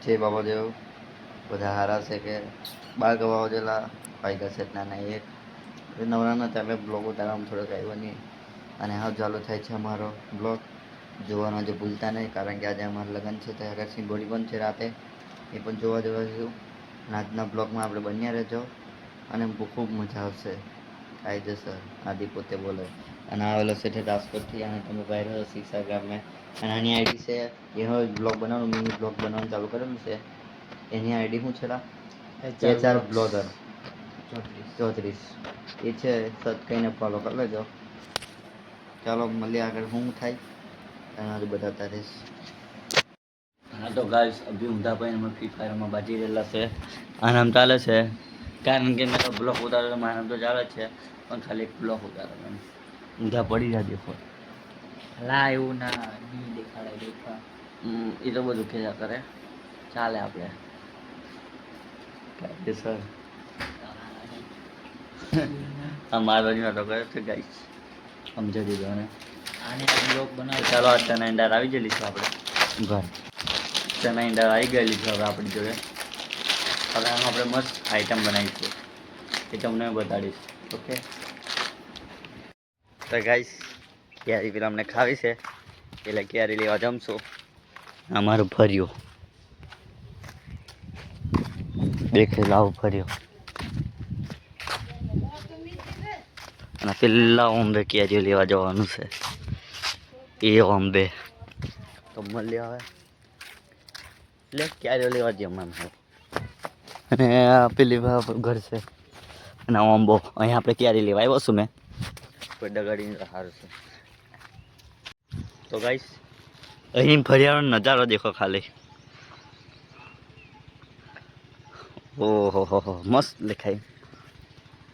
જય બાબાદેવ બધા હારા છે કે બાર ગવા જેલા ફાયદા છે નાના એક નવરાના તમે બ્લોગ ઉતારવામાં થોડોક આવ્યો નહીં અને હા ચાલુ થાય છે અમારો બ્લોગ જોવાનો જે ભૂલતા નહીં કારણ કે આજે અમારું લગ્ન છે તો આગળ સિંગોડી પણ છે રાતે એ પણ જોવા જઈશું અને આજના બ્લોગમાં આપણે બન્યા રહેજો અને ખૂબ મજા આવશે કાયદેસર આદિ પોતે બોલે અને આવેલો છે રાજકોટથી અને તમે બહાર ઇન્સ્ટાગ્રામે અને આની આઈડી છે એનો બ્લોગ બનાવવાનું મિની બ્લોગ બનાવવાનું ચાલુ કરેલું છે એની આઈડી શું છે HR બ્લોગર 34 એ છે સર્ચ કરીને ફોલો કરી લેજો ચાલો મળીએ આગળ શું થાય એના બતાવતા રહીશ हाँ तो गाइस अभी ऊँधा पर हम फ्री फायर में बाजी रहेला से અને આમ ચાલે છે કારણ કે મેં તો બ્લોક ઉતારેલો મારે આમ તો ચાલે છે પણ ખાલી એક બ્લોક ઉતારેલો ઊંધા પડી રહ્યા દેખો લા એવું ના ની દેખાડે દેખા એ તો બધું ખેયા કરે ચાલે આપણે કાયદેસર આ મારવાની વાતો કરે છે ગાઈસ સમજાવી દીધો અને આને બ્લોગ બનાવ ચાલો આ ચના ઈંડા આવી ગયેલી છે આપણે ઘર ચના ઈંડા આવી ગયેલી છે હવે આપણી જોડે હવે આમ આપણે મસ્ત આઈટમ બનાવીશું એ તમને બતાડીશ ઓકે તો ગાઈસ કેરી પેલા અમને ખાવી છે એટલે કેરી લેવા જમશું અમારું ફર્યો દેખે લાવો ફર્યો અને પેલા ઓમ્બે કેરીઓ લેવા જવાનું છે એ ઓમ્બે તો મળ્યા હવે એટલે કેરીઓ લેવા જઈએ અમે અને પેલી ઘર છે અને ઓમ્બો અહીંયા આપણે કેરી લેવા આવ્યો છું મેં કોઈ ડગાડીને સારું છે તો ગાઈસ અહીં ફરિયાનો નજારો દેખો ખાલી ઓહો હો મસ્ત દેખાય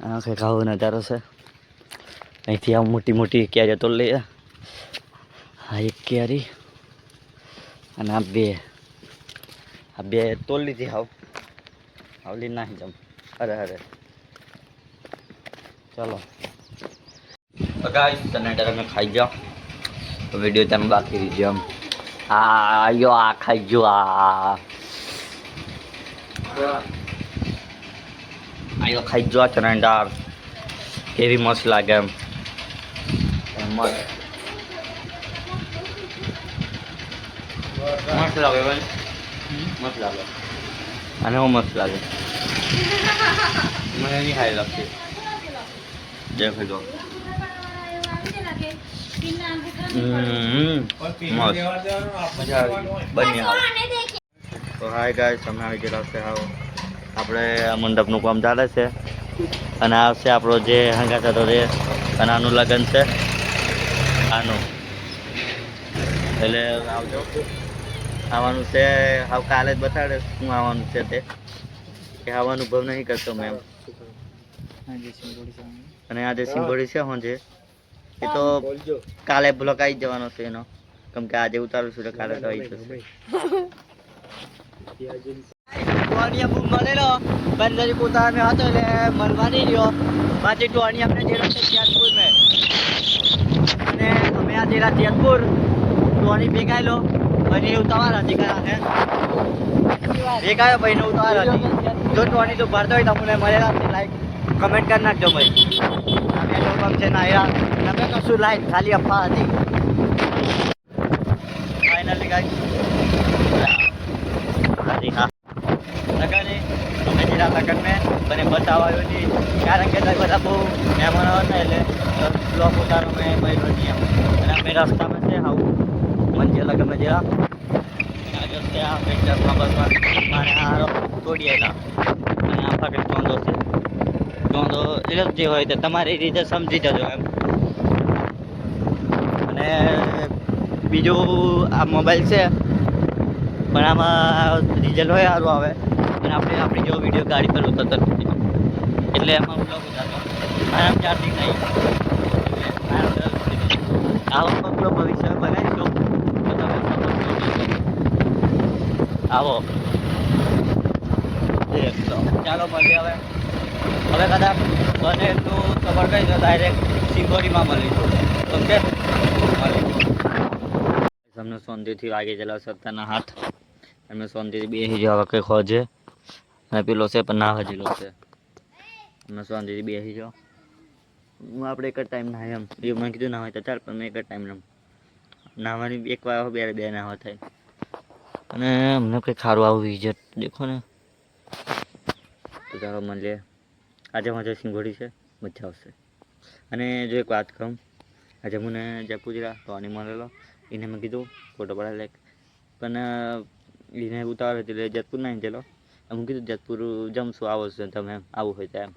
આ કંઈક આવો નજારો છે અહીંથી આ મોટી મોટી કેરીઓ તો લઈએ આ એક કેરી અને આ બે તોડ લીધી આવલી નાખી જમ અરે ચલો ગાઈસ ટમેટર અમે ખાઈ જાઓ વિડીયો તમે બાકી રહીજો આમ આયો આ ખાઈ જો આયો ખાઈ જો ટમેટર કેવી મસ્ત લાગે એમ મસ્ત લાગે ભાઈ મસ્ત લાગે અને હું મસ્ત લાગે મને નહીં ખાઈ લાગતી દેખો જો તો હાય ગાઈસ અમે આવી ગયેલા છે આપણે આ મંડપનું કામ ચાલે છે અને આવશે આપણો જે હંગાત હતો તે અને આનું લગ્ન છે આનું એટલે આવજો આવવાનું છે હાવ કાલે જ બતાડે શું આવવાનું છે તે કે આવવાનું ભાવ નહીં કરતો મેમ અને આજે સિંગોડી છે હોંજે એ તો કાલે બ્લોક આવી જવાનો છે એનો કેમ કે આજે ઉતારું છું તો કાલે તો આવી જશે ટોનિયા બૂમ મળેલો બંદરી પોતા મેં હતો એટલે મળવા નહીં રહ્યો બાકી ટોની આપણે જેલા છે જેતપુર મેં અને અમે આ જેલા જેતપુર ટોની ભેગાયેલો ભાઈ એવું તમારા દીકરા હે ભેગાયો ભાઈ નું તમારા જો ટોની તો ભરતો હોય તમને મળેલા છે લાઈક કમેન્ટ કરી નાખજો ભાઈ અમે તો છે ના યાર તમે કશું લાઈક ખાલી અફવા હતી ફાઇનલી ગાઈસ હા લગન અમે જેલા લગન મેં મને બતાવાયો નહીં કારણ કે બધા બહુ મહેમાનો હતા એટલે બ્લોક ઉતારો મેં ભાઈ બની અને અમે રસ્તામાં છે આવું મંજે લગનમાં જેલા ત્યાં પિક્ચરમાં બસમાં મારે હારો તોડી આવેલા અને આ ફાકે ચોંધો છે ચોંધો એટલે જે હોય તે તમારી રીતે સમજી જજો એમ અને બીજું આ મોબાઈલ છે પણ આમાં ડીઝલ હોય સારું આવે અને આપણે આપણી જો વિડીયો ગાડી પર ઉતરતો નથી એટલે એમાં બ્લોગ ઉતારતો આરામ ચાર્જિંગ નહીં આવો પગલો ભવિષ્ય બનાવીશું તો તમે આવો ચાલો મળીએ હવે કદાચ બને એટલું ખબર કઈ તો ડાયરેક્ટ સિંગોડીમાં મળીશું ઓકે તમને સોંધીથી વાગી ગયેલા સત્તાના હાથ અમે શાંતિથી બેસી જાવ કંઈક હોજે અને પેલો છે પણ ના હજેલો છે. અમે શાંતિથી બેસી જાઓ. હું આપણે એક જ ટાઈમ ના એમ એ મને કીધું ના હોય તો ચાલ, પણ મેં એક જ ટાઈમ રમ નાવાની એક વાર બે નાવા થાય. અને અમને કંઈક સારું આવું વિઝટ દેખો ને તો ચાલો મળીએ. આજે મજા સિંગોડી છે, મજા આવશે. અને જો એક વાત કહું, આજે મને જયપુર ગયા તો આની મળેલો એને મેં કીધું ફોટો પડાવી લે, પણ એને ઉતાવળ હતી એટલે જેતપુર ના ગયેલો. હું કીધું જેતપુર જમશું આવો છે તમે આવું હોય તો એમ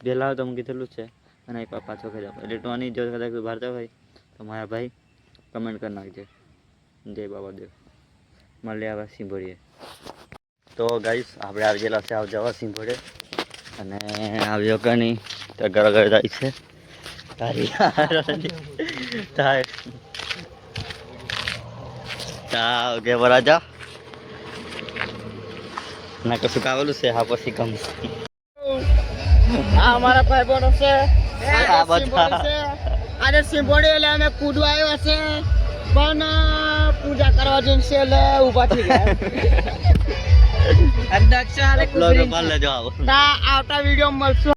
વહેલા આવો તો હું કીધેલું જ છે. અને એક વાર પાછો કરી આપો એટલે ટોની જો કદાચ ભારતા હોય તો મારા ભાઈ કમેન્ટ કરી નાખજે. જય બાબા દેવ. મળીએ હવે સિંભોડીએ. તો ગાઈસ આપણે આવી ગયેલા છે જવા સિંભોડે અને આવ્યો કે નહીં તો ઘર ઘર જાય છે. તારી તા કે રાજા ના કશું કાવેલું છે હા પછી કમ આ અમારા ભાઈ બહેનો છે. આ બધા આજે સિંભોડી એટલે અમે કૂદવા આવ્યા છે, પણ પૂજા કરવા જઈને છે એટલે ઊભા થઈ ગયા. બ્લોગ પર લેજો આવો. આવતા વિડીયો મળશું.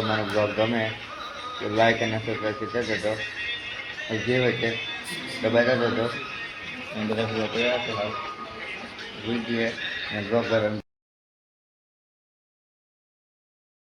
મારો બ્લોગ ગમે તો લાઈક અને સબસ્ક્રાઈબ કરી દેજો. જે હોય તે દબાઈ દેજો અને બધા ભૂલ જઈએ અને બ્લોગ કરવાનું